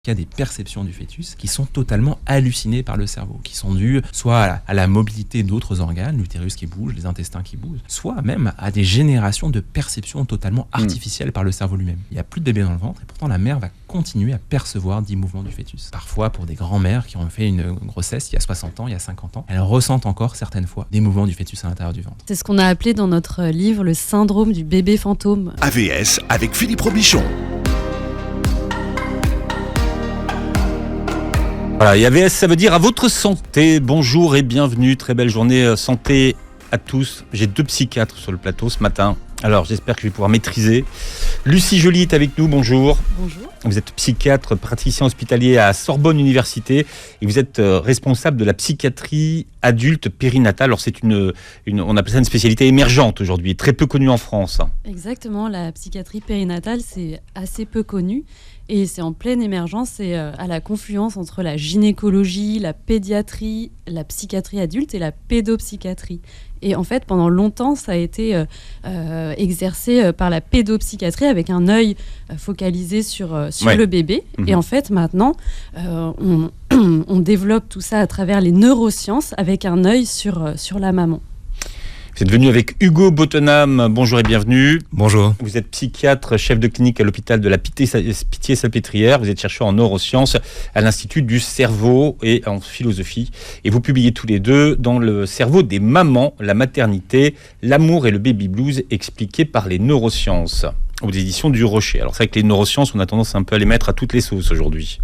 Il y a des perceptions du fœtus qui sont totalement hallucinées par le cerveau, qui sont dues soit à la mobilité d'autres organes, l'utérus qui bouge, les intestins qui bougent, soit même à des générations de perceptions totalement artificielles par le cerveau lui-même. Il n'y a plus de bébé dans le ventre et pourtant la mère va continuer à percevoir 10 mouvements du fœtus. Parfois, pour des grands-mères qui ont fait une grossesse il y a 60 ans, il y a 50 ans, elles ressentent encore certaines fois des mouvements du fœtus à l'intérieur du ventre. C'est ce qu'on a appelé dans notre livre le syndrome du bébé fantôme. AVS avec Philippe Robichon. Voilà, et AVS, ça veut dire à votre santé. Bonjour et bienvenue, très belle journée santé à tous. J'ai 2 psychiatres sur le plateau ce matin, alors j'espère que je vais pouvoir maîtriser. Lucie Joly est avec nous, bonjour. Bonjour. Vous êtes psychiatre, praticien hospitalier à Sorbonne Université et vous êtes responsable de la psychiatrie adulte périnatale. Alors c'est on appelle ça une spécialité émergente aujourd'hui, très peu connue en France. Exactement, la psychiatrie périnatale, c'est assez peu connu. Et c'est en pleine émergence, c'est à la confluence entre la gynécologie, la pédiatrie, la psychiatrie adulte et la pédopsychiatrie. Et en fait, pendant longtemps, ça a été exercé par la pédopsychiatrie avec un œil focalisé sur le bébé. Mmh. Et en fait, maintenant, on développe tout ça à travers les neurosciences avec un œil sur la maman. Vous êtes venu avec Hugo Bottenham, bonjour et bienvenue. Bonjour. Vous êtes psychiatre, chef de clinique à l'hôpital de la Pitié-Salpêtrière. Vous êtes chercheur en neurosciences à l'Institut du cerveau et en philosophie. Et vous publiez tous les deux dans le cerveau des mamans, la maternité, l'amour et le baby blues expliqués par les neurosciences aux éditions du Rocher. Alors c'est vrai que les neurosciences, on a tendance un peu à les mettre à toutes les sauces aujourd'hui.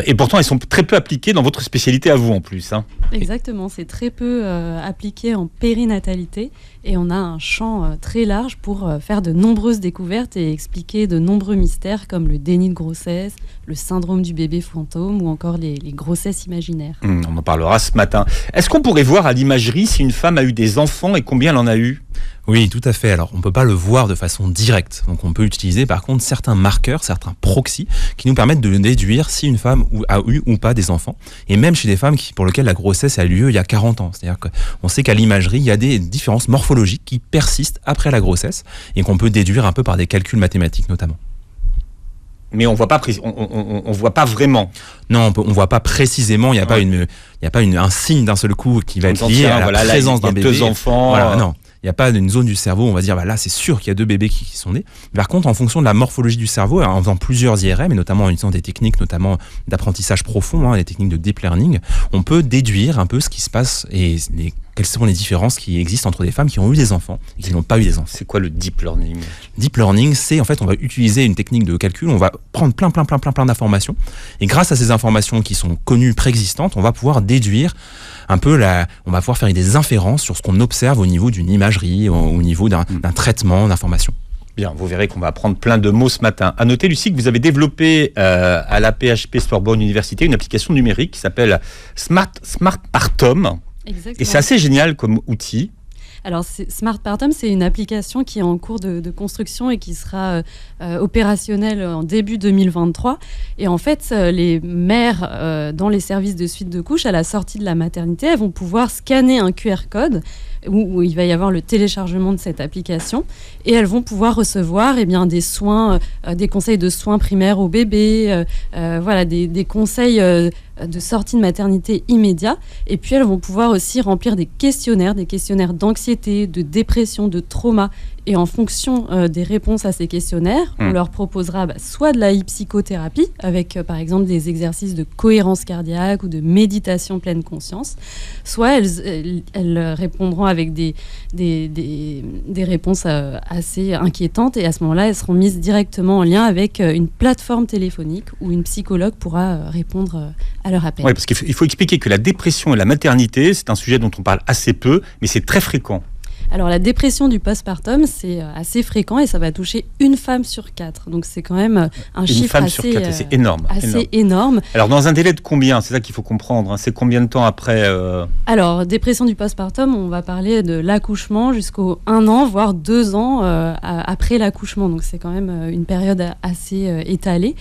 Et pourtant, elles sont très peu appliquées dans votre spécialité à vous en plus. Hein. Exactement, c'est très peu appliqué en périnatalité et on a un champ très large pour faire de nombreuses découvertes et expliquer de nombreux mystères comme le déni de grossesse, le syndrome du bébé fantôme ou encore les grossesses imaginaires. On en parlera ce matin. Est-ce qu'on pourrait voir à l'imagerie si une femme a eu des enfants et combien elle en a eu ? Oui, tout à fait. Alors, on ne peut pas le voir de façon directe. Donc, on peut utiliser par contre certains marqueurs, certains proxys qui nous permettent de déduire si une femme a eu ou pas des enfants. Et même chez des femmes pour lesquelles la grossesse a eu lieu il y a 40 ans. C'est-à-dire qu'on sait qu'à l'imagerie, il y a des différences morphologiques qui persistent après la grossesse et qu'on peut déduire un peu par des calculs mathématiques notamment. Mais on voit pas vraiment. Non, on voit pas précisément. Il n'y a pas un signe d'un seul coup qui va être lié à la présence d'un bébé. 2 enfants. Voilà, non. Il n'y a pas une zone du cerveau, on va dire, là, c'est sûr qu'il y a 2 bébés qui sont nés. Par contre, en fonction de la morphologie du cerveau, en faisant plusieurs IRM, et notamment en utilisant des techniques notamment d'apprentissage profond, des techniques de deep learning, on peut déduire un peu ce qui se passe et quelles sont les différences qui existent entre des femmes qui ont eu des enfants et qui n'ont pas eu des enfants. C'est quoi le deep learning ? Deep learning, c'est en fait, on va utiliser une technique de calcul, on va prendre plein d'informations, et grâce à ces informations qui sont connues, préexistantes, on va pouvoir déduire un peu on va pouvoir faire des inférences sur ce qu'on observe au niveau d'une imagerie, au niveau d'un traitement d'informations. Bien, vous verrez qu'on va apprendre plein de mots ce matin. À noter, Lucie, que vous avez développé à la PHP Sorbonne Université une application numérique qui s'appelle Smartpartum. Exactement. Et c'est assez génial comme outil. Alors, Smartpartum, c'est une application qui est en cours de construction et qui sera opérationnelle en début 2023. Et en fait, les mères dans les services de suite de couches, à la sortie de la maternité, elles vont pouvoir scanner un QR code où il va y avoir le téléchargement de cette application et elles vont pouvoir recevoir des soins, des conseils de soins primaires au bébé, des conseils de sortie de maternité immédiat. Et puis elles vont pouvoir aussi remplir des questionnaires d'anxiété, de dépression, de trauma. Et en fonction des réponses à ces questionnaires, on leur proposera soit de la psychothérapie, avec par exemple des exercices de cohérence cardiaque ou de méditation pleine conscience, soit elles répondront avec des réponses assez inquiétantes, et à ce moment-là, elles seront mises directement en lien avec une plateforme téléphonique où une psychologue pourra répondre à leur appel. Oui, parce qu'il faut expliquer que la dépression et la maternité, c'est un sujet dont on parle assez peu, mais c'est très fréquent. Alors la dépression du postpartum, c'est assez fréquent et ça va toucher une femme sur 4. Donc c'est quand même un chiffre sur 4, c'est énorme. Énorme. Alors dans un délai de combien ? C'est ça qu'il faut comprendre. C'est combien de temps après Alors dépression du postpartum, on va parler de l'accouchement jusqu'au 1 an, voire 2 ans après l'accouchement. Donc c'est quand même une période assez étalée.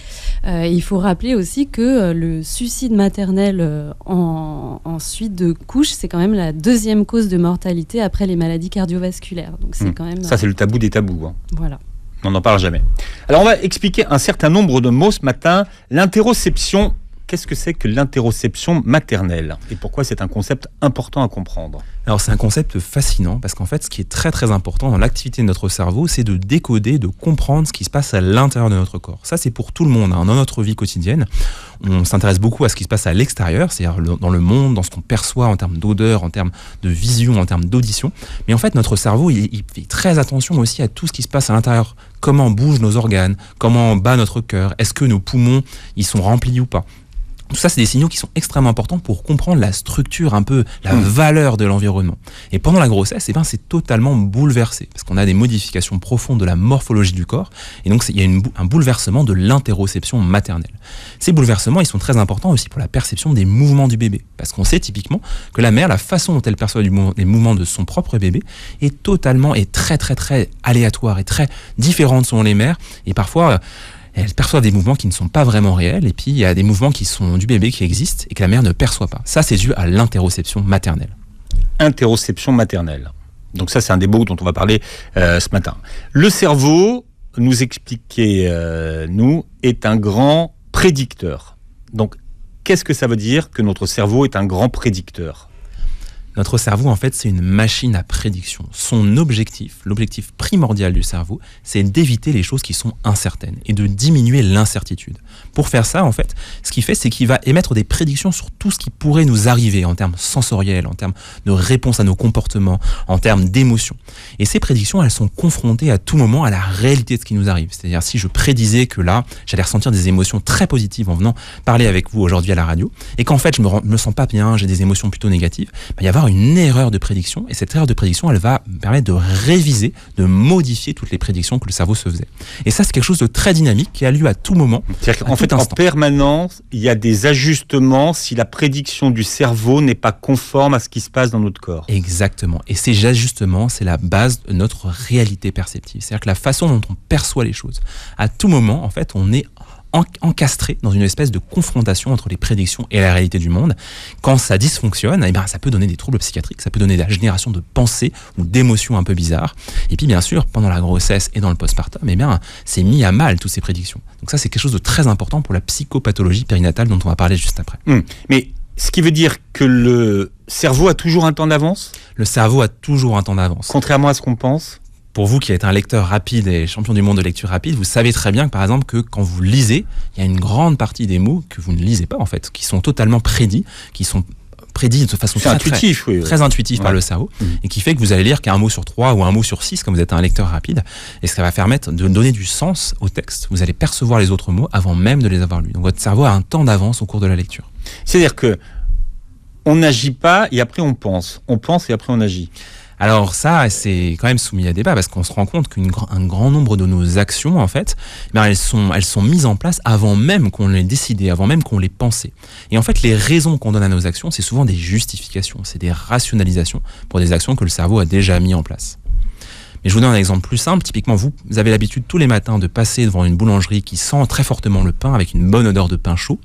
Il faut rappeler aussi que le suicide maternel en suite de couche, c'est quand même la 2e cause de mortalité après les maladies cardiovasculaires. Donc c'est quand même... Ça, c'est le tabou des tabous. Hein. Voilà. On n'en parle jamais. Alors, on va expliquer un certain nombre de mots ce matin. L'interoception, qu'est-ce que c'est que l'interoception maternelle et pourquoi c'est un concept important à comprendre? Alors c'est un concept fascinant parce qu'en fait ce qui est très très important dans l'activité de notre cerveau, c'est de décoder, de comprendre ce qui se passe à l'intérieur de notre corps. Ça c'est pour tout le monde, dans notre vie quotidienne. On s'intéresse beaucoup à ce qui se passe à l'extérieur, c'est-à-dire dans le monde, dans ce qu'on perçoit en termes d'odeur, en termes de vision, en termes d'audition. Mais en fait notre cerveau il fait très attention aussi à tout ce qui se passe à l'intérieur. Comment bougent nos organes, comment bat notre cœur, est-ce que nos poumons ils sont remplis ou pas. Tout ça, c'est des signaux qui sont extrêmement importants pour comprendre la structure, un peu la valeur de l'environnement. Et pendant la grossesse, c'est totalement bouleversé, parce qu'on a des modifications profondes de la morphologie du corps, et donc il y a un bouleversement de l'interoception maternelle. Ces bouleversements, ils sont très importants aussi pour la perception des mouvements du bébé, parce qu'on sait typiquement que la mère, la façon dont elle perçoit les mouvements de son propre bébé est très très très aléatoire et très différente selon les mères, et parfois elle perçoit des mouvements qui ne sont pas vraiment réels, et puis il y a des mouvements qui sont du bébé qui existent et que la mère ne perçoit pas. Ça, c'est dû à l'interoception maternelle. Interoception maternelle. Donc ça, c'est un des mots dont on va parler ce matin. Le cerveau, nous expliquer, est un grand prédicteur. Donc, qu'est-ce que ça veut dire que notre cerveau est un grand prédicteur ? Notre cerveau, en fait, c'est une machine à prédiction. Son objectif, l'objectif primordial du cerveau, c'est d'éviter les choses qui sont incertaines et de diminuer l'incertitude. Pour faire ça, en fait, ce qu'il fait, c'est qu'il va émettre des prédictions sur tout ce qui pourrait nous arriver en termes sensoriels, en termes de réponse à nos comportements, en termes d'émotions. Et ces prédictions, elles sont confrontées à tout moment à la réalité de ce qui nous arrive. C'est-à-dire, si je prédisais que là, j'allais ressentir des émotions très positives en venant parler avec vous aujourd'hui à la radio, et qu'en fait, je me sens pas bien, j'ai des émotions plutôt négatives, il va y avoir une erreur de prédiction, et cette erreur de prédiction, elle va me permettre de réviser, de modifier toutes les prédictions que le cerveau se faisait. Et ça, c'est quelque chose de très dynamique qui a lieu à tout moment. C'est-à-dire qu'en fait, en permanence, il y a des ajustements si la prédiction du cerveau n'est pas conforme à ce qui se passe dans notre corps. Exactement. Et ces ajustements, c'est la base de notre réalité perceptive. C'est-à-dire que la façon dont on perçoit les choses, à tout moment, en fait, on est encastré dans une espèce de confrontation entre les prédictions et la réalité du monde. Quand ça dysfonctionne, ça peut donner des troubles psychiatriques, ça peut donner de la génération de pensées ou d'émotions un peu bizarres. Et puis bien sûr, pendant la grossesse et dans le postpartum, c'est mis à mal toutes ces prédictions. Donc ça, c'est quelque chose de très important pour la psychopathologie périnatale dont on va parler juste après. Mais ce qui veut dire que le cerveau a toujours un temps d'avance ? Le cerveau a toujours un temps d'avance. Contrairement à ce qu'on pense ? Pour vous qui êtes un lecteur rapide et champion du monde de lecture rapide, vous savez très bien que par exemple que quand vous lisez, il y a une grande partie des mots que vous ne lisez pas en fait, qui sont totalement prédits, qui sont prédits de façon très intuitive par le cerveau, et qui fait que vous allez lire qu'un mot sur 3 ou un mot sur 6 quand vous êtes un lecteur rapide, et ça va permettre de donner du sens au texte. Vous allez percevoir les autres mots avant même de les avoir lus. Donc votre cerveau a un temps d'avance au cours de la lecture. C'est-à-dire que on n'agit pas et après on pense et après on agit. Alors ça, c'est quand même soumis à débat parce qu'on se rend compte qu'un grand nombre de nos actions, en fait, elles sont mises en place avant même qu'on les décidé, avant même qu'on les pensait. Et en fait, les raisons qu'on donne à nos actions, c'est souvent des justifications, c'est des rationalisations pour des actions que le cerveau a déjà mis en place. Mais je vous donne un exemple plus simple. Typiquement, vous avez l'habitude tous les matins de passer devant une boulangerie qui sent très fortement le pain avec une bonne odeur de pain chaud.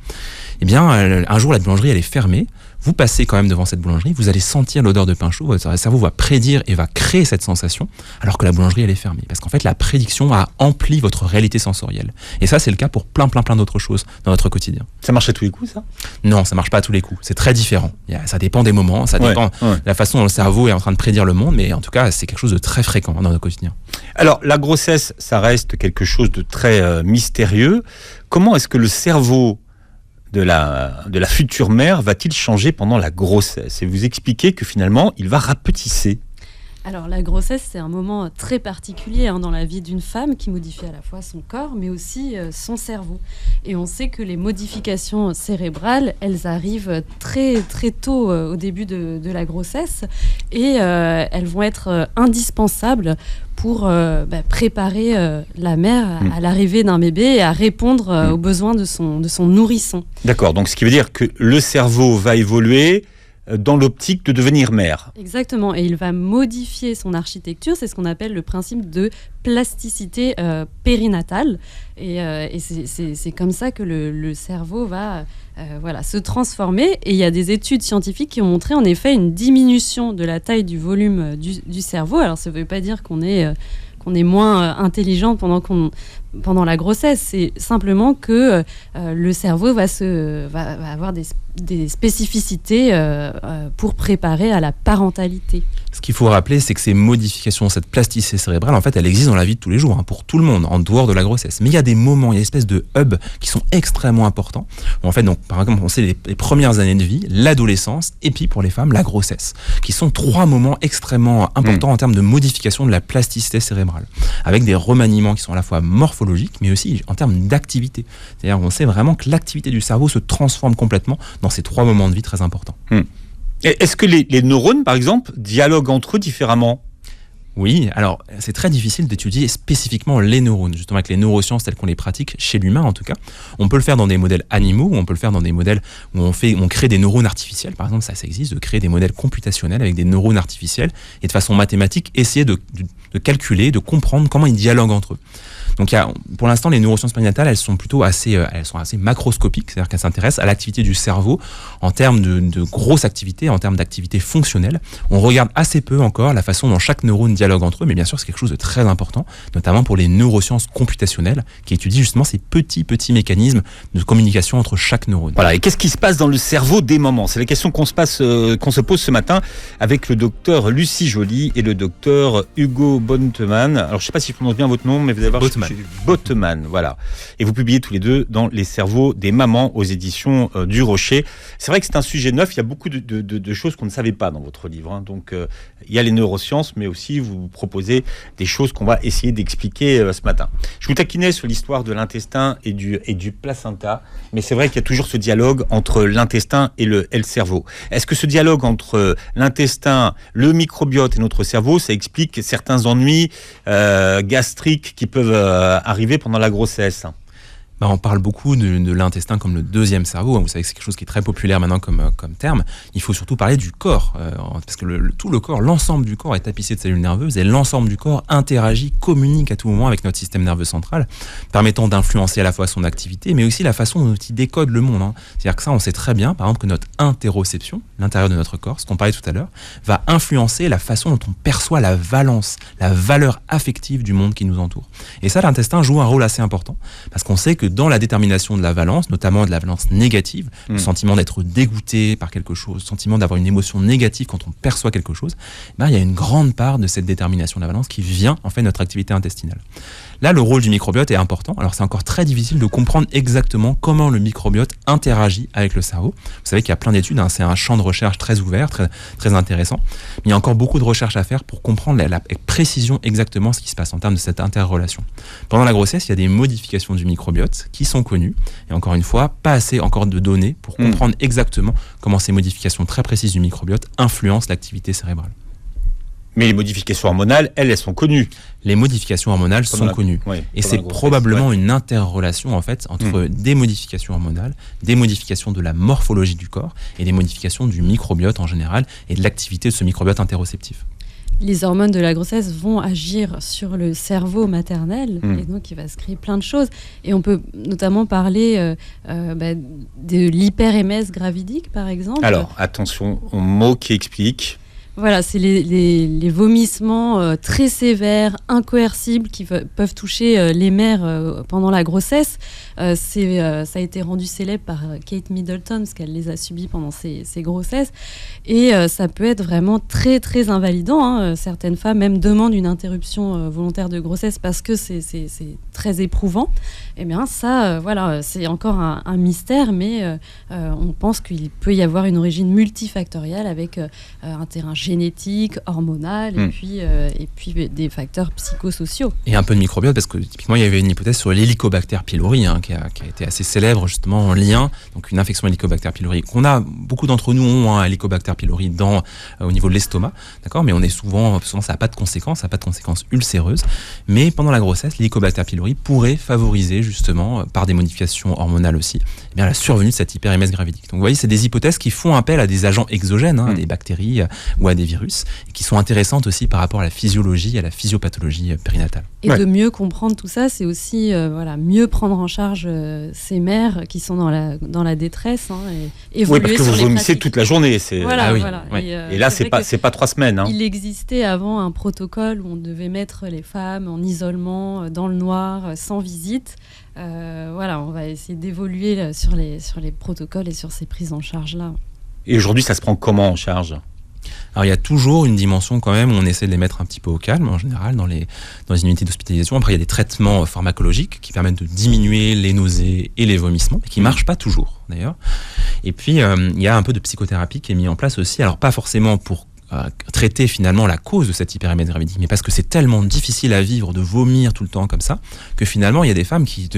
Eh bien, un jour, la boulangerie, elle est fermée. Vous passez quand même devant cette boulangerie, vous allez sentir l'odeur de pain chaud, votre cerveau va prédire et va créer cette sensation, alors que la boulangerie, elle est fermée. Parce qu'en fait, la prédiction a empli votre réalité sensorielle. Et ça, c'est le cas pour plein d'autres choses dans notre quotidien. Ça marche à tous les coups, ça ? Non, ça marche pas à tous les coups. C'est très différent. Ça dépend des moments, ça dépend de la façon dont le cerveau est en train de prédire le monde, mais en tout cas, c'est quelque chose de très fréquent dans notre quotidien. Alors, la grossesse, ça reste quelque chose de très mystérieux. Comment est-ce que le cerveau de la future mère va-t-il changer pendant la grossesse ? Et vous expliquez que finalement, il va rapetisser. Alors la grossesse, c'est un moment très particulier dans la vie d'une femme qui modifie à la fois son corps, mais aussi son cerveau. Et on sait que les modifications cérébrales, elles arrivent très, très tôt au début de la grossesse et elles vont être indispensables pour préparer la mère à l'arrivée d'un bébé et à répondre aux besoins de son nourrisson. D'accord, donc ce qui veut dire que le cerveau va évoluer dans l'optique de devenir mère. Exactement, et il va modifier son architecture, c'est ce qu'on appelle le principe de plasticité périnatale, et c'est comme ça que le cerveau va se transformer, et il y a des études scientifiques qui ont montré en effet une diminution de la taille du volume du cerveau. Alors ça ne veut pas dire qu'on qu'on est moins intelligent pendant la grossesse. C'est simplement que le cerveau va avoir des spécificités pour préparer à la parentalité. Ce qu'il faut rappeler, c'est que ces modifications, cette plasticité cérébrale, en fait, elle existe dans la vie de tous les jours, pour tout le monde, en dehors de la grossesse. Mais il y a des moments, il y a des espèces de hubs qui sont extrêmement importants. En fait, donc, par exemple, on sait les premières années de vie, l'adolescence, et puis pour les femmes, la grossesse, qui sont 3 moments extrêmement importants en termes de modification de la plasticité cérébrale, avec des remaniements qui sont à la fois morphologiques, mais aussi en termes d'activité. C'est-à-dire qu'on sait vraiment que l'activité du cerveau se transforme complètement dans ces 3 moments de vie très importants. Est-ce que les neurones, par exemple, dialoguent entre eux différemment ? Oui, alors c'est très difficile d'étudier spécifiquement les neurones, justement avec les neurosciences telles qu'on les pratique chez l'humain en tout cas. On peut le faire dans des modèles animaux, ou on peut le faire dans des modèles où on crée des neurones artificiels. Par exemple, ça existe, de créer des modèles computationnels avec des neurones artificiels et de façon mathématique essayer de calculer, de comprendre comment ils dialoguent entre eux. Donc pour l'instant, les neurosciences périnatales, elles sont assez macroscopiques, c'est-à-dire qu'elles s'intéressent à l'activité du cerveau en termes de grosse activité, en termes d'activité fonctionnelle. On regarde assez peu encore la façon dont chaque neurone dialogue entre eux, mais bien sûr, c'est quelque chose de très important, notamment pour les neurosciences computationnelles, qui étudient justement ces petits mécanismes de communication entre chaque neurone. Voilà. Et qu'est-ce qui se passe dans le cerveau des mamans ? C'est la question qu'on se pose ce matin avec le docteur Lucie Joly et le docteur Hugo Bontemann. Alors, je ne sais pas si je prononce bien votre nom, mais vous allez voir. Bontemann, voilà. Et vous publiez tous les deux dans Les cerveaux des mamans aux éditions du Rocher. C'est vrai que c'est un sujet neuf, il y a beaucoup de choses qu'on ne savait pas dans votre livre. Donc, il y a les neurosciences, mais aussi vous proposez des choses qu'on va essayer d'expliquer ce matin. Je vous taquinais sur l'histoire de l'intestin et du placenta, mais c'est vrai qu'il y a toujours ce dialogue entre l'intestin et le cerveau. Est-ce que ce dialogue entre l'intestin, le microbiote et notre cerveau, ça explique certains ennuis gastriques qui peuvent arriver pendant la grossesse ? On parle beaucoup de l'intestin comme le deuxième cerveau. Vous savez que c'est quelque chose qui est très populaire maintenant comme terme. Il faut surtout parler du corps, parce que tout le corps, l'ensemble du corps est tapissé de cellules nerveuses et l'ensemble du corps interagit, communique à tout moment avec notre système nerveux central, permettant d'influencer à la fois son activité, mais aussi la façon dont il décode le monde. C'est-à-dire que ça, on sait très bien, par exemple, que notre interoception, l'intérieur de notre corps, ce qu'on parlait tout à l'heure, va influencer la façon dont on perçoit la valence, la valeur affective du monde qui nous entoure. Et ça, l'intestin joue un rôle assez important, parce qu'on sait que dans la détermination de la valence, notamment de la valence négative, le sentiment d'être dégoûté par quelque chose, le sentiment d'avoir une émotion négative quand on perçoit quelque chose, il y a une grande part de cette détermination de la valence qui vient en fait de notre activité intestinale. Là, le rôle du microbiote est important. Alors, c'est encore très difficile de comprendre exactement comment le microbiote interagit avec le cerveau. Vous savez qu'il y a plein d'études, c'est un champ de recherche très ouvert, très, très intéressant. Mais il y a encore beaucoup de recherches à faire pour comprendre avec précision exactement ce qui se passe en termes de cette interrelation. Pendant la grossesse, il y a des modifications du microbiote qui sont connues. Et encore une fois, pas assez encore de données pour comprendre exactement comment ces modifications très précises du microbiote influencent l'activité cérébrale. Mais les modifications hormonales, elles sont connues. Les modifications hormonales sont connues. Oui, et c'est probablement une interrelation en fait entre des modifications hormonales, des modifications de la morphologie du corps et des modifications du microbiote en général et de l'activité de ce microbiote interoceptif. Les hormones de la grossesse vont agir sur le cerveau maternel et donc il va se créer plein de choses. Et on peut notamment parler de l'hyperémèse gravidique par exemple. Alors attention aux mots qui expliquent. Voilà, c'est les vomissements très sévères, incoercibles qui peuvent toucher les mères pendant la grossesse. Ça a été rendu célèbre par Kate Middleton parce qu'elle les a subis pendant ses grossesses. Et ça peut être vraiment très, très invalidant. Certaines femmes même demandent une interruption volontaire de grossesse parce que c'est très éprouvant. Eh bien, ça, c'est encore un mystère, mais on pense qu'il peut y avoir une origine multifactorielle avec un terrain génétique, hormonal et puis des facteurs psychosociaux. Et un peu de microbiote, parce que typiquement il y avait une hypothèse sur l'Helicobacter pylori qui a été assez célèbre justement en lien, donc une infection Helicobacter pylori qu'on a, beaucoup d'entre nous ont un Helicobacter pylori au niveau de l'estomac, d'accord, mais on est souvent ça n'a pas de conséquences, ulcéreuses, mais pendant la grossesse, l'Helicobacter pylori pourrait favoriser justement, par des modifications hormonales aussi, la survenue de cette hyperémèse gravidique. Donc vous voyez, c'est des hypothèses qui font appel à des agents exogènes, des bactéries ou à des virus, et qui sont intéressantes aussi par rapport à la physiologie et à la physiopathologie périnatale. Et de mieux comprendre tout ça, c'est aussi mieux prendre en charge ces mères qui sont dans la détresse et évoluer parce que sur vous les vomissez pratiques. toute la journée. Voilà. Et là, c'est pas 3 semaines. Il existait avant un protocole où on devait mettre les femmes en isolement, dans le noir, sans visite. On va essayer d'évoluer sur les protocoles et sur ces prises en charge-là. Et aujourd'hui, ça se prend comment en charge ? Alors il y a toujours une dimension quand même où on essaie de les mettre un petit peu au calme en général dans les unités d'hospitalisation. Après il y a des traitements pharmacologiques qui permettent de diminuer les nausées et les vomissements, mais qui marchent pas toujours d'ailleurs. Et puis il y a un peu de psychothérapie qui est mis en place aussi, alors pas forcément pour traiter finalement la cause de cette hyperémèse gravidique, mais parce que c'est tellement difficile à vivre de vomir tout le temps comme ça, que finalement il y a des femmes qui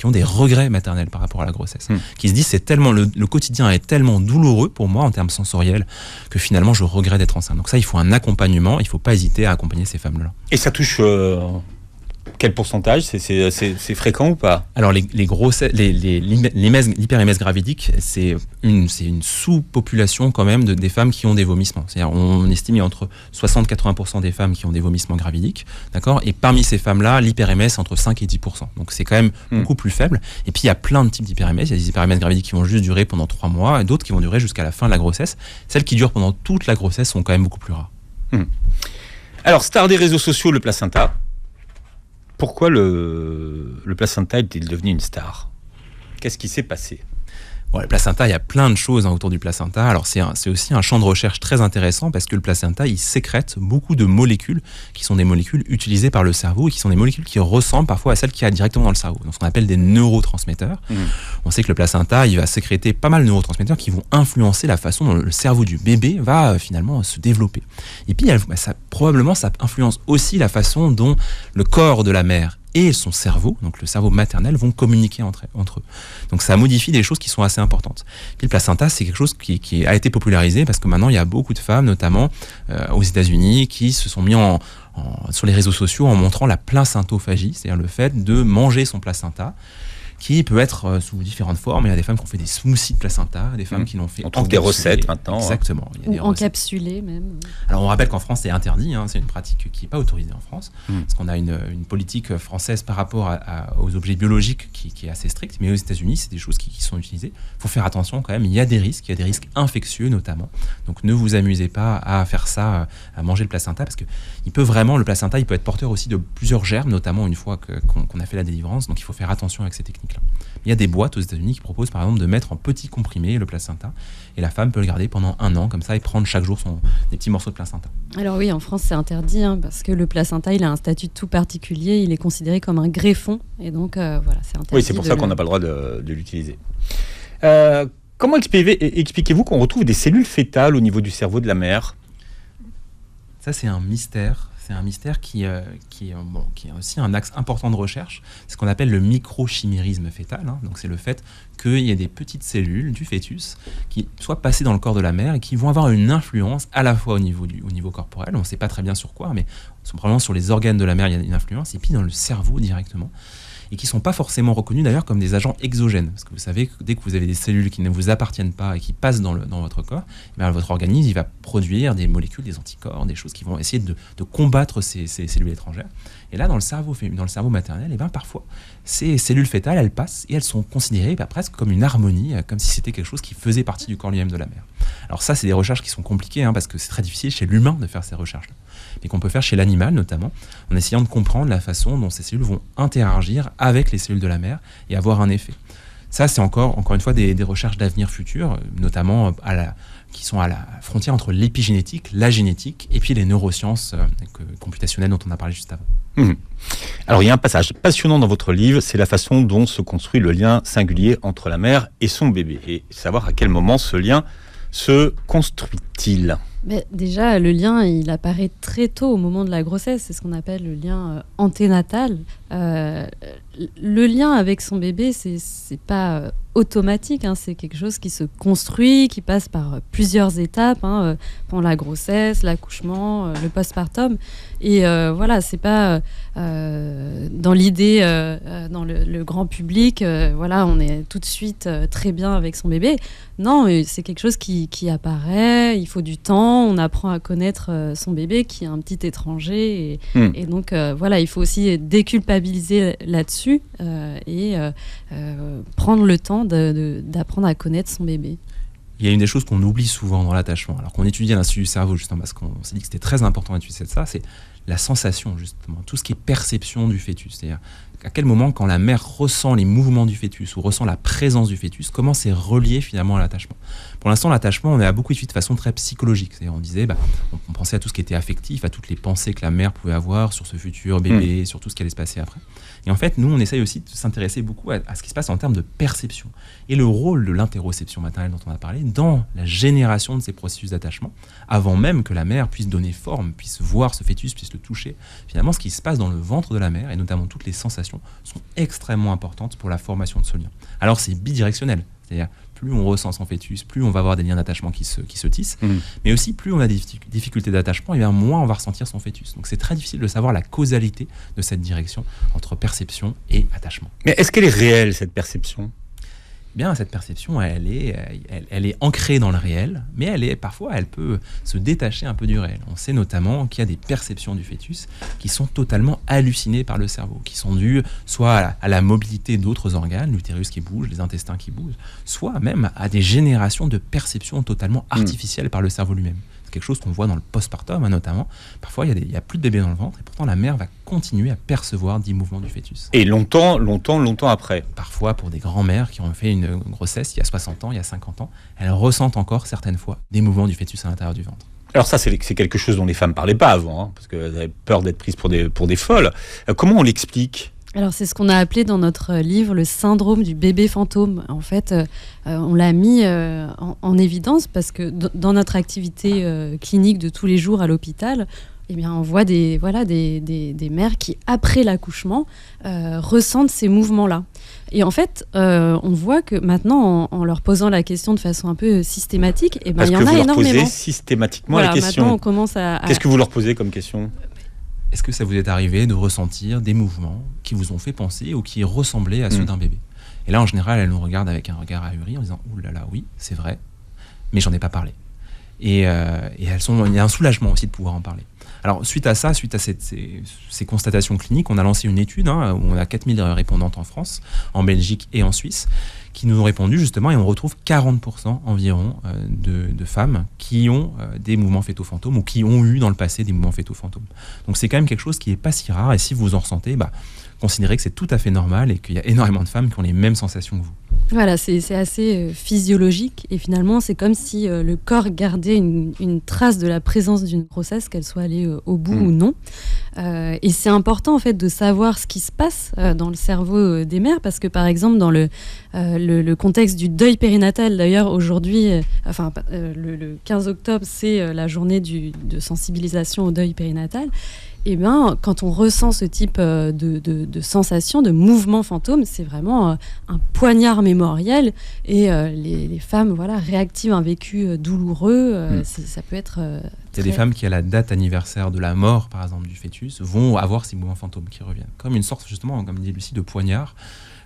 ont des regrets maternels par rapport à la grossesse, qui se disent c'est tellement le quotidien est tellement douloureux pour moi en termes sensoriels que finalement je regrette d'être enceinte. Donc ça, il faut un accompagnement, il faut pas hésiter à accompagner ces femmes-là. Et ça touche quel pourcentage ? C'est fréquent ou pas ? Alors l'hyperémèse gravidique, c'est une sous-population quand même des femmes qui ont des vomissements. C'est-à-dire on estime qu'il y a entre 60-80% des femmes qui ont des vomissements gravidiques, d'accord ? Et parmi ces femmes-là, l'hyperémèse c'est entre 5 et 10%. Donc c'est quand même beaucoup plus faible. Et puis il y a plein de types d'hyperémèse. Il y a des hyperémèses gravidiques qui vont juste durer pendant 3 mois et d'autres qui vont durer jusqu'à la fin de la grossesse. Celles qui durent pendant toute la grossesse sont quand même beaucoup plus rares. Alors, star des réseaux sociaux, le placenta. Pourquoi le placenta est-il devenu une star ? Qu'est-ce qui s'est passé ? Le placenta, il y a plein de choses autour du placenta. Alors c'est aussi un champ de recherche très intéressant parce que le placenta, il sécrète beaucoup de molécules qui sont des molécules utilisées par le cerveau et qui sont des molécules qui ressemblent parfois à celles qu'il y a directement dans le cerveau. Donc ce qu'on appelle des neurotransmetteurs. On sait que le placenta, il va sécréter pas mal de neurotransmetteurs qui vont influencer la façon dont le cerveau du bébé va finalement se développer. Et puis probablement ça influence aussi la façon dont le corps de la mère et son cerveau, donc le cerveau maternel, vont communiquer entre eux. Donc ça modifie des choses qui sont assez importantes. Puis le placenta, c'est quelque chose qui a été popularisé parce que maintenant il y a beaucoup de femmes, notamment aux États-Unis, qui se sont mis sur les réseaux sociaux en montrant la placentophagie, c'est-à-dire le fait de manger son placenta, qui peut être sous différentes formes. Il y a des femmes qui ont fait des smoothies de placenta, des femmes qui l'ont fait. On trouve des recettes maintenant. Exactement. Il y a des encapsulées même. Alors on rappelle qu'en France c'est interdit, c'est une pratique qui n'est pas autorisée en France, parce qu'on a une politique française par rapport aux objets biologiques qui est assez stricte, mais aux États-Unis c'est des choses qui sont utilisées. Il faut faire attention quand même, il y a des risques infectieux notamment. Donc ne vous amusez pas à faire ça, à manger le placenta, parce que le placenta il peut être porteur aussi de plusieurs germes, notamment une fois qu'on a fait la délivrance, donc il faut faire attention avec ces techniques. Il y a des boîtes aux États-Unis qui proposent par exemple de mettre en petits comprimés le placenta et la femme peut le garder pendant 1 an comme ça et prendre chaque jour des petits morceaux de placenta. Alors oui, en France c'est interdit parce que le placenta il a un statut tout particulier, il est considéré comme un greffon et donc c'est interdit. Oui, c'est pour ça qu'on n'a pas le droit de l'utiliser. Comment expliquez-vous qu'on retrouve des cellules fétales au niveau du cerveau de la mère ? Ça c'est un mystère. C'est un mystère qui est aussi un axe important de recherche. C'est ce qu'on appelle le microchimérisme fœtal. Donc c'est le fait qu'il y ait des petites cellules du fœtus qui soient passées dans le corps de la mère et qui vont avoir une influence à la fois au niveau corporel. On ne sait pas très bien sur quoi, mais probablement sur les organes de la mère, il y a une influence, et puis dans le cerveau directement. Et qui ne sont pas forcément reconnus d'ailleurs comme des agents exogènes. Parce que vous savez que dès que vous avez des cellules qui ne vous appartiennent pas et qui passent dans votre corps, votre organisme il va produire des molécules, des anticorps, des choses qui vont essayer de combattre ces cellules étrangères. Et là, dans le cerveau maternel, parfois, ces cellules fétales, elles passent et elles sont considérées presque comme une harmonie, comme si c'était quelque chose qui faisait partie du corps lui-même de la mère. Alors ça, c'est des recherches qui sont compliquées, parce que c'est très difficile chez l'humain de faire ces recherches-là. Mais qu'on peut faire chez l'animal, notamment, en essayant de comprendre la façon dont ces cellules vont interagir avec les cellules de la mère et avoir un effet. Ça, c'est encore une fois des recherches d'avenir futur, notamment qui sont à la frontière entre l'épigénétique, la génétique et puis les neurosciences computationnelles dont on a parlé juste avant. Alors il y a un passage passionnant dans votre livre, c'est la façon dont se construit le lien singulier entre la mère et son bébé, et savoir à quel moment ce lien se construit-il. Mais déjà, le lien, il apparaît très tôt au moment de la grossesse. C'est ce qu'on appelle le lien anténatal. Le lien avec son bébé, c'est pas automatique, hein, c'est quelque chose qui se construit, qui passe par plusieurs étapes, hein, pendant la grossesse, l'accouchement, le postpartum. Et voilà, c'est pas dans l'idée, dans le grand public, voilà, on est tout de suite très bien avec son bébé. Non, c'est quelque chose qui apparaît, il faut du temps, on apprend à connaître son bébé qui est un petit étranger. Et donc, voilà, il faut aussi déculpabiliser là-dessus et prendre le temps d'apprendre à connaître son bébé. Il y a une des choses qu'on oublie souvent dans l'attachement, alors qu'on étudie à l'Institut du cerveau, justement, parce qu'on s'est dit que c'était très important d'étudier ça, c'est la sensation, justement, tout ce qui est perception du fœtus. C'est-à-dire, à quel moment, quand la mère ressent les mouvements du fœtus ou ressent la présence du fœtus, comment c'est relié finalement à l'attachement. Pour l'instant, l'attachement, on a beaucoup étudié de façon très psychologique. C'est-à-dire, on disait, on pensait à tout ce qui était affectif, à toutes les pensées que la mère pouvait avoir sur ce futur bébé, sur tout ce qui allait se passer après. Et en fait, nous, on essaye aussi de s'intéresser beaucoup à ce qui se passe en termes de perception. Et le rôle de l'interoception maternelle dont on a parlé dans la génération de ces processus d'attachement, avant même que la mère puisse donner forme, puisse voir ce fœtus, puisse le toucher. Finalement, ce qui se passe dans le ventre de la mère, et notamment toutes les sensations, sont extrêmement importantes pour la formation de ce lien. Alors, c'est bidirectionnel. C'est-à-dire, plus on ressent son fœtus, plus on va avoir des liens d'attachement qui se tissent, mais aussi plus on a des difficultés d'attachement, et bien moins on va ressentir son fœtus. Donc c'est très difficile de savoir la causalité de cette direction entre perception et attachement. Mais est-ce qu'elle est réelle, cette perception ? Bien, cette perception, elle est ancrée dans le réel, mais parfois elle peut se détacher un peu du réel. On sait notamment qu'il y a des perceptions du fœtus qui sont totalement hallucinées par le cerveau, qui sont dues soit à la mobilité d'autres organes, l'utérus qui bouge, les intestins qui bougent, soit même à des générations de perceptions totalement artificielles par le cerveau lui-même. C'est quelque chose qu'on voit dans le postpartum, hein, notamment. Parfois, il y a plus de bébé dans le ventre, et pourtant la mère va continuer à percevoir des mouvements du fœtus. Et longtemps après. Parfois, pour des grands-mères qui ont fait une grossesse il y a 60 ans, il y a 50 ans, elles ressentent encore certaines fois des mouvements du fœtus à l'intérieur du ventre. Alors ça, c'est quelque chose dont les femmes ne parlaient pas avant, hein, parce qu'elles avaient peur d'être prises pour des folles. Comment on l'explique ? Alors c'est ce qu'on a appelé dans notre livre le syndrome du bébé fantôme. En fait, on l'a mis en évidence parce que dans notre activité clinique de tous les jours à l'hôpital, eh bien, on voit des mères qui, après l'accouchement, ressentent ces mouvements-là. Et en fait, on voit que maintenant, en leur posant la question de façon un peu systématique, eh ben, il y en a énormément. Parce que vous leur posez systématiquement la question. Maintenant, on commence à... Qu'est-ce que vous leur posez comme question ? Est-ce que ça vous est arrivé de ressentir des mouvements qui vous ont fait penser ou qui ressemblaient à ceux d'un bébé ? Et là, en général, elles nous regardent avec un regard ahuri en disant « Ouh là là, oui, c'est vrai, mais j'en ai pas parlé ». Et il y a un soulagement aussi de pouvoir en parler. Alors, suite à ces constatations cliniques, on a lancé une étude où on a 4000 répondantes en France, en Belgique et en Suisse, qui nous ont répondu justement, et on retrouve 40% environ de femmes qui ont des mouvements fœto-fantômes ou qui ont eu dans le passé des mouvements fœto-fantômes. Donc c'est quand même quelque chose qui n'est pas si rare, et si vous en ressentez, considérez que c'est tout à fait normal et qu'il y a énormément de femmes qui ont les mêmes sensations que vous. Voilà, c'est assez physiologique, et finalement c'est comme si le corps gardait une trace de la présence d'une grossesse, qu'elle soit allée au bout ou non. Et c'est important en fait de savoir ce qui se passe dans le cerveau des mères, parce que par exemple dans le contexte du deuil périnatal, d'ailleurs aujourd'hui, le 15 octobre c'est la journée de sensibilisation au deuil périnatal. Et bien, quand on ressent ce type de sensation, de mouvement fantôme, c'est vraiment un poignard mémoriel. Et les femmes réactivent un vécu douloureux. Ça peut être... Il y a des femmes qui, à la date anniversaire de la mort, par exemple, du fœtus, vont avoir ces mouvements fantômes qui reviennent. Comme une sorte, justement, comme dit Lucie, de poignard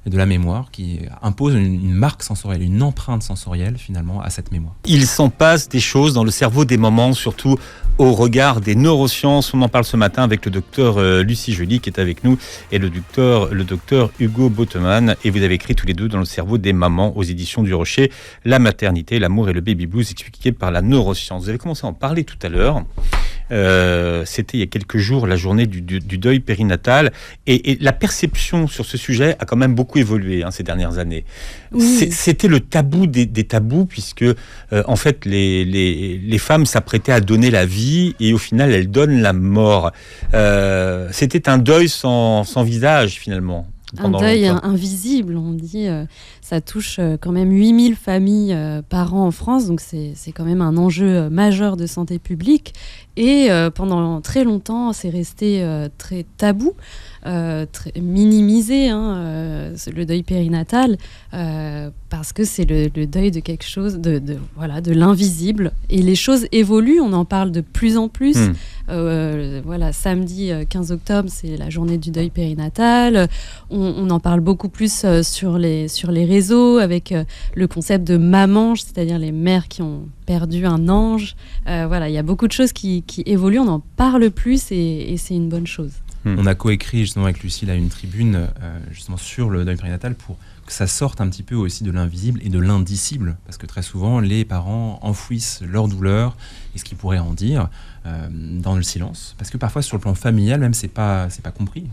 de la mémoire qui impose une marque sensorielle, une empreinte sensorielle, finalement, à cette mémoire. Il s'en passe des choses dans le cerveau des mamans, surtout au regard des neurosciences. On en parle ce matin avec le docteur Lucie Joly qui est avec nous et le docteur Hugo Bottemann. Et vous avez écrit tous les deux dans le cerveau des mamans aux éditions du Rocher, La maternité, l'amour et le baby blues expliqué par la neuroscience. Vous avez commencé à en parler tout à l'heure. C'était il y a quelques jours la journée du deuil périnatal et la perception sur ce sujet a quand même beaucoup évolué ces dernières années. Oui. C'était le tabou des tabous puisque en fait les femmes s'apprêtaient à donner la vie et au final elles donnent la mort. C'était un deuil sans visage finalement. Un deuil invisible, on dit. Ça touche quand même 8000 familles par an en France, donc c'est quand même un enjeu majeur de santé publique. Et pendant très longtemps, c'est resté très tabou. minimisé, le deuil périnatal, parce que c'est le deuil de quelque chose, de l'invisible. Et les choses évoluent, on en parle de plus en plus. Samedi 15 octobre, c'est la journée du deuil périnatal. On en parle beaucoup plus sur les réseaux, avec le concept de mamange, c'est-à-dire les mères qui ont perdu un ange. Il y a beaucoup de choses qui évoluent, on en parle plus et c'est une bonne chose. On a coécrit justement avec Lucille une tribune justement sur le deuil périnatal pour que ça sorte un petit peu aussi de l'invisible et de l'indicible, parce que très souvent les parents enfouissent leur douleur et ce qu'ils pourraient en dire dans le silence, parce que parfois sur le plan familial même c'est pas compris.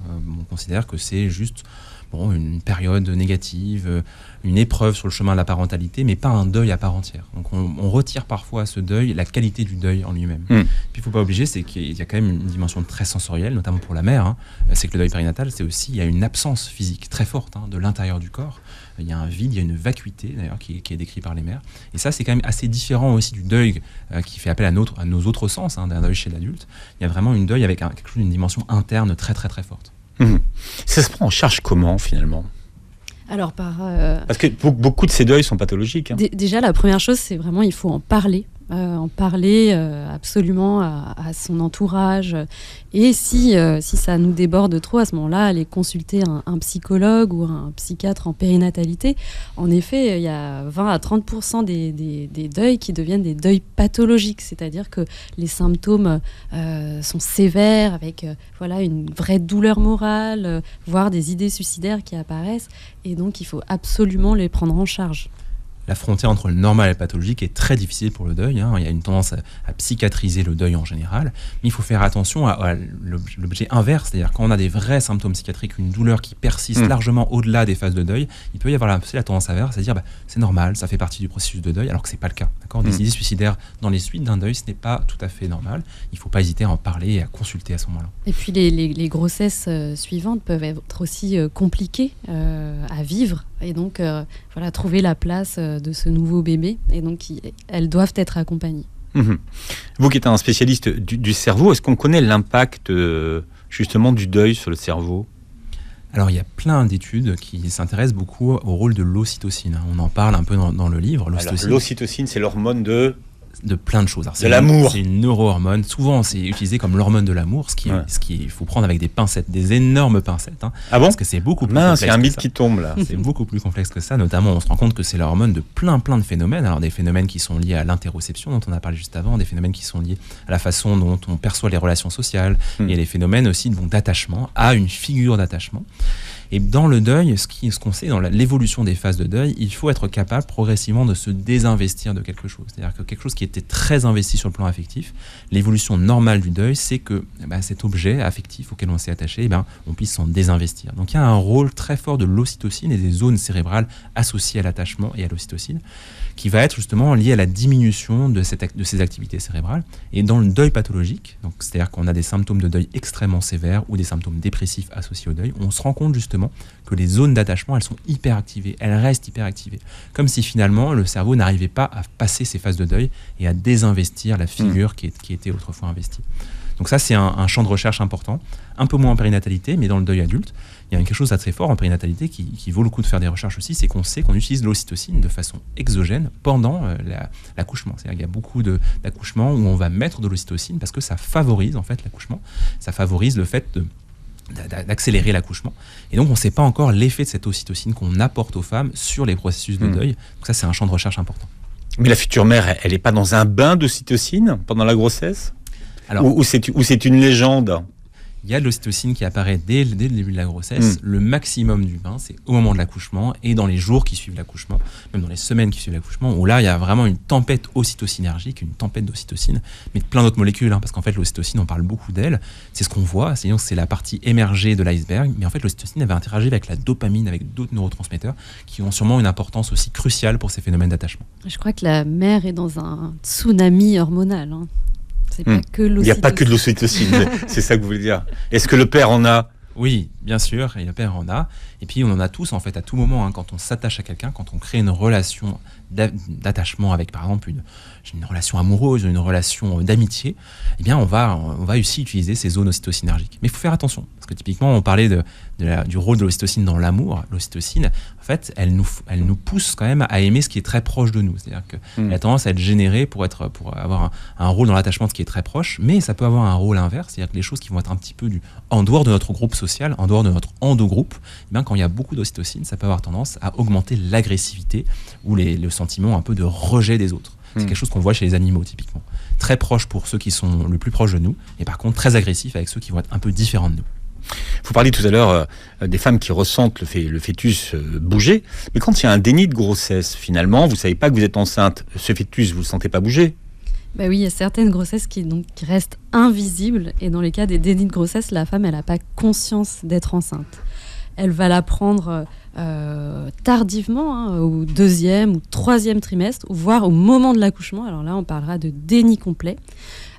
On considère que c'est juste une période négative, une épreuve sur le chemin de la parentalité, mais pas un deuil à part entière. Donc on retire parfois à ce deuil la qualité du deuil en lui-même. Puis il ne faut pas obliger, c'est qu'il y a quand même une dimension très sensorielle, notamment pour la mère. C'est que le deuil périnatal, c'est aussi, il y a une absence physique très forte de l'intérieur du corps. Il y a un vide, il y a une vacuité d'ailleurs qui est décrite par les mères. Et ça, c'est quand même assez différent aussi du deuil qui fait appel à nos autres sens, d'un deuil chez l'adulte. Il y a vraiment une deuil avec quelque chose d'une dimension interne très très très forte. Ça se prend en charge comment finalement ? Alors parce que beaucoup de ces deuils sont pathologiques. Déjà, la première chose, c'est vraiment il faut en parler. Absolument à son entourage. Et si ça nous déborde trop, à ce moment-là, aller consulter un psychologue ou un psychiatre en périnatalité. En effet, il y a 20 à 30% des deuils qui deviennent des deuils pathologiques, c'est-à-dire que les symptômes sont sévères, avec une vraie douleur morale, voire des idées suicidaires qui apparaissent. Et donc, il faut absolument les prendre en charge. La frontière entre le normal et le pathologique est très difficile pour le deuil. Il y a une tendance à psychiatriser le deuil en général. Mais il faut faire attention à l'objet inverse. C'est-à-dire quand on a des vrais symptômes psychiatriques, une douleur qui persiste largement au-delà des phases de deuil, il peut y avoir la tendance inverse, c'est-à-dire c'est normal, ça fait partie du processus de deuil, alors que ce n'est pas le cas. D'accord ? Des idées suicidaires dans les suites d'un deuil, ce n'est pas tout à fait normal. Il ne faut pas hésiter à en parler et à consulter à ce moment-là. Et puis les grossesses suivantes peuvent être aussi compliquées à vivre. Et donc, trouver la place de ce nouveau bébé. Et donc, elles doivent être accompagnées. Vous qui êtes un spécialiste du cerveau, est-ce qu'on connaît l'impact justement du deuil sur le cerveau ? Alors, il y a plein d'études qui s'intéressent beaucoup au rôle de l'ocytocine. On en parle un peu dans le livre. L'ocytocine, c'est l'hormone de plein de choses. De l'amour. C'est une neurohormone. Souvent, c'est utilisé comme l'hormone de l'amour, ce qui il faut prendre avec des pincettes, des énormes pincettes. Ah bon ? Parce que c'est beaucoup plus complexe. Il y a un mythe qui tombe là. C'est beaucoup plus complexe que ça. Notamment, on se rend compte que c'est l'hormone de plein de phénomènes. Alors, des phénomènes qui sont liés à l'interoception, dont on a parlé juste avant, des phénomènes qui sont liés à la façon dont on perçoit les relations sociales, et les phénomènes aussi d'attachement, à une figure d'attachement. Et dans le deuil, ce qu'on sait, dans l'évolution des phases de deuil, il faut être capable progressivement de se désinvestir de quelque chose. C'est-à-dire que quelque chose qui était très investi sur le plan affectif, l'évolution normale du deuil, c'est que cet objet affectif auquel on s'est attaché, on puisse s'en désinvestir. Donc il y a un rôle très fort de l'ocytocine et des zones cérébrales associées à l'attachement et à l'ocytocine, qui va être justement lié à la diminution de ces activités cérébrales. Et dans le deuil pathologique, donc c'est-à-dire qu'on a des symptômes de deuil extrêmement sévères ou des symptômes dépressifs associés au deuil, on se rend compte justement que les zones d'attachement, elles sont hyperactivées, elles restent hyperactivées. Comme si finalement le cerveau n'arrivait pas à passer ces phases de deuil et à désinvestir la figure qui était autrefois investie. Donc ça, c'est un champ de recherche important, un peu moins en périnatalité, mais dans le deuil adulte. Il y a quelque chose de très fort en périnatalité qui vaut le coup de faire des recherches aussi, c'est qu'on sait qu'on utilise l'ocytocine de façon exogène pendant l'accouchement. C'est-à-dire qu'il y a beaucoup d'accouchements où on va mettre de l'ocytocine parce que ça favorise en fait l'accouchement, ça favorise le fait d'accélérer l'accouchement. Et donc, on ne sait pas encore l'effet de cette ocytocine qu'on apporte aux femmes sur les processus de deuil. Donc ça, c'est un champ de recherche important. Mais la future mère, elle n'est pas dans un bain d'ocytocine pendant la grossesse ? Ou c'est une légende ? Il y a de l'ocytocine qui apparaît dès le début de la grossesse. Le maximum du bain, c'est au moment de l'accouchement et dans les jours qui suivent l'accouchement, même dans les semaines qui suivent l'accouchement, où là, il y a vraiment une tempête ocytocinergique, une tempête d'ocytocine, mais de plein d'autres molécules, parce qu'en fait, l'ocytocine, on parle beaucoup d'elle. C'est ce qu'on voit, c'est la partie émergée de l'iceberg, mais en fait, l'ocytocine, elle va interagir avec la dopamine, avec d'autres neurotransmetteurs qui ont sûrement une importance aussi cruciale pour ces phénomènes d'attachement. Je crois que la mère est dans un tsunami hormonal. C'est pas que l'ocytocine. Il n'y a pas que de l'ocytocine, c'est ça que vous voulez dire. Est-ce que le père en a ? Oui, bien sûr, et le père en a. Et puis on en a tous en fait à tout moment, hein, quand on s'attache à quelqu'un, quand on crée une relation d'attachement avec par exemple une relation amoureuse, une relation d'amitié, eh bien on va aussi utiliser ces zones ocytocinergiques. Mais il faut faire attention, parce que typiquement on parlait du rôle de l'ocytocine dans l'amour. L'ocytocine, en fait, elle nous pousse quand même à aimer ce qui est très proche de nous. C'est-à-dire qu'elle a tendance à être générée pour avoir un rôle dans l'attachement de ce qui est très proche, mais ça peut avoir un rôle inverse, c'est-à-dire que les choses qui vont être un petit peu en dehors de notre groupe social, en dehors de notre endogroupe, eh bien, quand il y a beaucoup d'ocytocine, ça peut avoir tendance à augmenter l'agressivité ou le sentiment un peu de rejet des autres. C'est quelque chose qu'on voit chez les animaux typiquement. Très proche pour ceux qui sont le plus proches de nous, et par contre très agressif avec ceux qui vont être un peu différents de nous. Vous parliez tout à l'heure des femmes qui ressentent le fœtus bouger, mais quand il y a un déni de grossesse, finalement, vous ne savez pas que vous êtes enceinte, ce fœtus, vous ne le sentez pas bouger? Bah oui, il y a certaines grossesses qui restent invisibles, et dans les cas des dénis de grossesse, la femme, elle n'a pas conscience d'être enceinte. Elle va l'apprendre tardivement, au 2e ou 3e trimestre, voire au moment de l'accouchement. Alors là, on parlera de déni complet.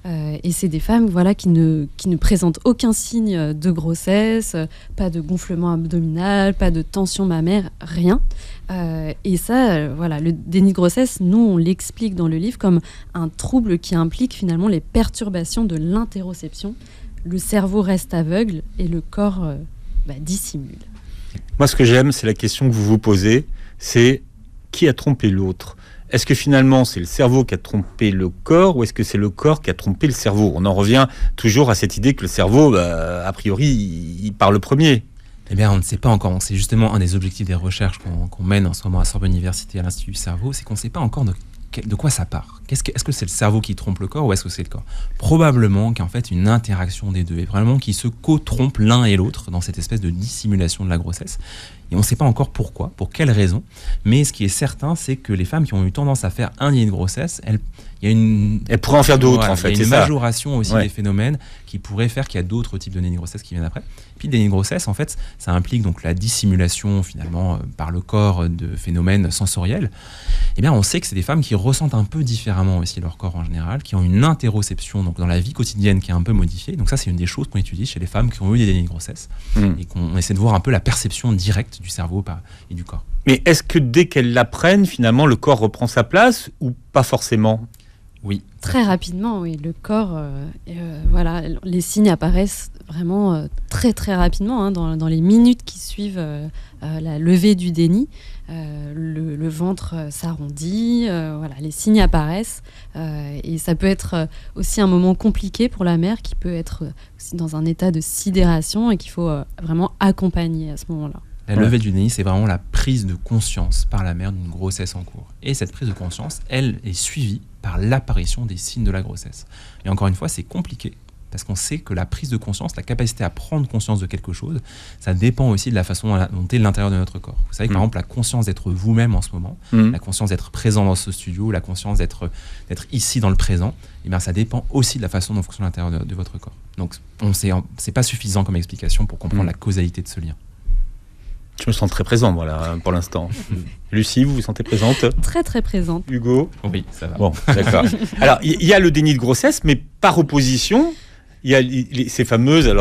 Et c'est des femmes qui ne présentent aucun signe de grossesse, pas de gonflement abdominal, pas de tension mammaire, rien. Et ça, le déni de grossesse, nous, on l'explique dans le livre comme un trouble qui implique finalement les perturbations de l'interoception. Le cerveau reste aveugle et le corps dissimule. Moi, ce que j'aime, c'est la question que vous vous posez, c'est qui a trompé l'autre ? Est-ce que finalement, c'est le cerveau qui a trompé le corps ou est-ce que c'est le corps qui a trompé le cerveau ? On en revient toujours à cette idée que le cerveau, a priori, il parle premier. Eh bien, on ne sait pas encore. C'est justement un des objectifs des recherches qu'on mène en ce moment à Sorbonne Université, à l'Institut du cerveau, c'est qu'on ne sait pas encore de quoi ça part. Est-ce que c'est le cerveau qui trompe le corps ou est-ce que c'est le corps ? Probablement qu'en fait, une interaction des deux et vraiment qui se co-trompent l'un et l'autre dans cette espèce de dissimulation de la grossesse. Et on ne sait pas encore pourquoi, pour quelles raisons. Mais ce qui est certain, c'est que les femmes qui ont eu tendance à faire un déni de grossesse, elles pourraient en faire d'autres, en fait. Il y a une majoration aussi des phénomènes qui pourraient faire qu'il y a d'autres types de déni de grossesse qui viennent après. Puis le déni de grossesse, en fait, ça implique donc la dissimulation finalement par le corps de phénomènes sensoriels. Eh bien, on sait que c'est des femmes qui ressentent un peu différemment aussi leur corps en général, qui ont une interoception donc dans la vie quotidienne qui est un peu modifiée. Donc ça, c'est une des choses qu'on étudie chez les femmes qui ont eu des dénis de grossesse et qu'on essaie de voir un peu la perception directe du cerveau et du corps. Mais est-ce que dès qu'elles l'apprennent, finalement, le corps reprend sa place ou pas forcément ? Oui. Très rapidement, oui. Le corps, les signes apparaissent vraiment très très rapidement, dans les minutes qui suivent la levée du déni. Le ventre s'arrondit, les signes apparaissent. Et ça peut être aussi un moment compliqué pour la mère qui peut être aussi dans un état de sidération et qu'il faut vraiment accompagner à ce moment-là. La levée du déni, c'est vraiment la prise de conscience par la mère d'une grossesse en cours. Et cette prise de conscience, elle est suivie par l'apparition des signes de la grossesse. Et encore une fois, c'est compliqué, parce qu'on sait que la prise de conscience, la capacité à prendre conscience de quelque chose, ça dépend aussi de la façon dont est l'intérieur de notre corps. Vous savez que par exemple, la conscience d'être vous-même en ce moment, la conscience d'être présent dans ce studio, la conscience d'être ici dans le présent, eh bien, ça dépend aussi de la façon dont fonctionne l'intérieur de votre corps. Donc, c'est pas suffisant comme explication pour comprendre la causalité de ce lien. Je me sens très présent, voilà, pour l'instant. Lucie, vous vous sentez présente ? Très, très présente. Hugo ? Oui, ça va. Bon, d'accord. Alors, il y a le déni de grossesse, mais par opposition, il y a ces fameuses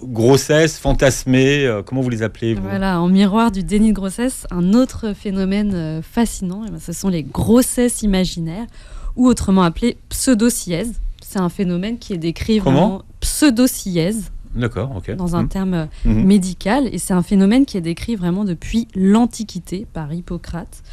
grossesses fantasmées, comment vous les appelez, vous ? Voilà, en miroir du déni de grossesse, un autre phénomène fascinant, ce sont les grossesses imaginaires, ou autrement appelées pseudosièse. C'est un phénomène qui est décrit vraiment pseudosièse. D'accord, ok. Dans un terme médical, et c'est un phénomène qui est décrit vraiment depuis l'Antiquité par Hippocrate,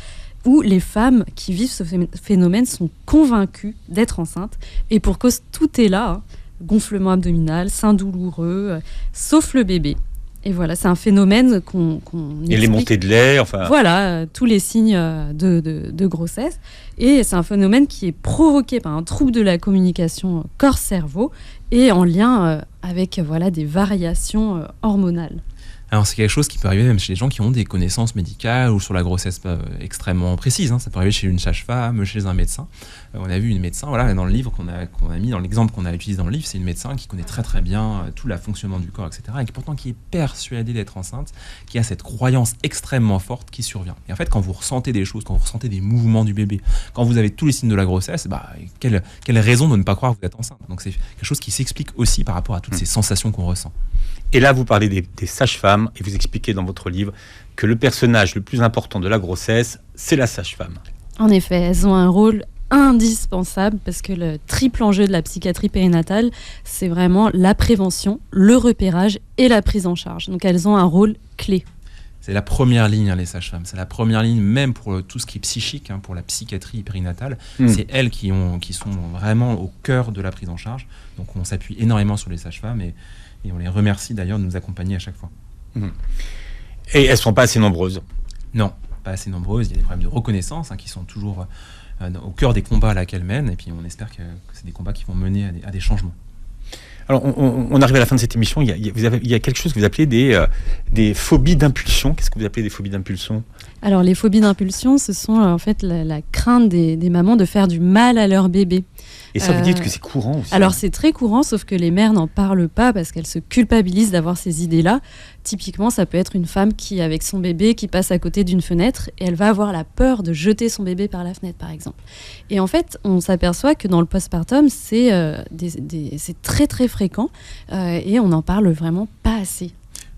où les femmes qui vivent ce phénomène sont convaincues d'être enceintes, et pour cause tout est là, gonflement abdominal, sein douloureux, sauf le bébé. Et voilà, c'est un phénomène qu'on explique. Et les montées de lait, enfin... Voilà, tous les signes de grossesse. Et c'est un phénomène qui est provoqué par un trouble de la communication corps-cerveau et en lien avec des variations hormonales. Alors c'est quelque chose qui peut arriver même chez les gens qui ont des connaissances médicales ou sur la grossesse extrêmement précises. Ça peut arriver chez une sage-femme, chez un médecin. On a vu une médecin, dans le livre qu'on a mis, dans l'exemple qu'on a utilisé dans le livre, c'est une médecin qui connaît très très bien tout le fonctionnement du corps, etc. Et qui pourtant qui est persuadée d'être enceinte, qui a cette croyance extrêmement forte qui survient. Et en fait, quand vous ressentez des choses, quand vous ressentez des mouvements du bébé, quand vous avez tous les signes de la grossesse, quelle raison de ne pas croire que vous êtes enceinte ? Donc c'est quelque chose qui s'explique aussi par rapport à toutes ces sensations qu'on ressent. Et là, vous parlez des sages-femmes et vous expliquez dans votre livre que le personnage le plus important de la grossesse, c'est la sage-femme. En effet, elles ont un rôle indispensable parce que le triple enjeu de la psychiatrie périnatale, c'est vraiment la prévention, le repérage et la prise en charge. Donc elles ont un rôle clé. C'est la première ligne, les sages-femmes. C'est la première ligne même pour tout ce qui est psychique, pour la psychiatrie périnatale. C'est elles qui sont vraiment au cœur de la prise en charge. Donc on s'appuie énormément sur les sages-femmes et on les remercie d'ailleurs de nous accompagner à chaque fois. Et elles ne sont pas assez nombreuses. Non, pas assez nombreuses. Il y a des problèmes de reconnaissance qui sont toujours au cœur des combats à laquelle mènent. Et puis on espère que c'est des combats qui vont mener à des changements. Alors, on arrive à la fin de cette émission. Il y a quelque chose que vous appelez des phobies d'impulsion. Qu'est-ce que vous appelez des phobies d'impulsion ? Alors, les phobies d'impulsion, ce sont en fait la crainte des mamans de faire du mal à leur bébé. Et ça, vous dites que c'est courant aussi. Alors, c'est très courant, sauf que les mères n'en parlent pas parce qu'elles se culpabilisent d'avoir ces idées-là. Typiquement, ça peut être une femme qui, avec son bébé, qui passe à côté d'une fenêtre et elle va avoir la peur de jeter son bébé par la fenêtre, par exemple. Et en fait, on s'aperçoit que dans le postpartum, c'est très, très fréquent et on n'en parle vraiment pas assez.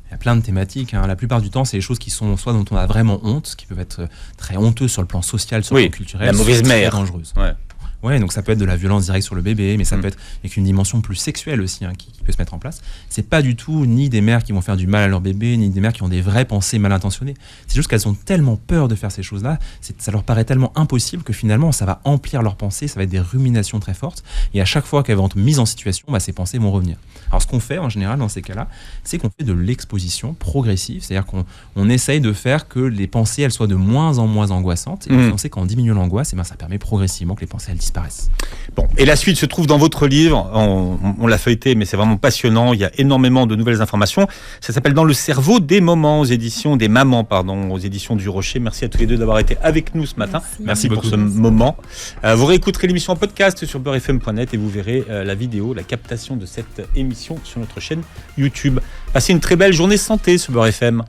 Il y a plein de thématiques. La plupart du temps, c'est les choses qui sont soit dont on a vraiment honte, ce qui peut être très honteux sur le plan social, sur le plan culturel. La mauvaise mère. Très dangereuse. Ouais, donc ça peut être de la violence directe sur le bébé, mais ça peut être avec une dimension plus sexuelle aussi qui peut se mettre en place. C'est pas du tout ni des mères qui vont faire du mal à leur bébé, ni des mères qui ont des vraies pensées mal intentionnées. C'est juste qu'elles ont tellement peur de faire ces choses-là, ça leur paraît tellement impossible que finalement ça va emplir leurs pensées, ça va être des ruminations très fortes, et à chaque fois qu'elles vont être mises en situation, ces pensées vont revenir. Alors ce qu'on fait en général dans ces cas-là, c'est qu'on fait de l'exposition progressive, c'est-à-dire qu'on essaye de faire que les pensées elles soient de moins en moins angoissantes, et on sait qu'en diminuant l'angoisse, ça permet progressivement que les pensées elles disparaissent. Bon, et la suite se trouve dans votre livre. On l'a feuilleté, mais c'est vraiment passionnant. Il y a énormément de nouvelles informations. Ça s'appelle Dans le cerveau des mamans, aux éditions des mamans, aux éditions du Rocher. Merci à tous les deux d'avoir été avec nous ce matin. Merci pour ce moment. Vous réécouterez l'émission en podcast sur beurrefm.net et vous verrez la vidéo, la captation de cette émission sur notre chaîne YouTube. Passez une très belle journée santé sur Beurre FM.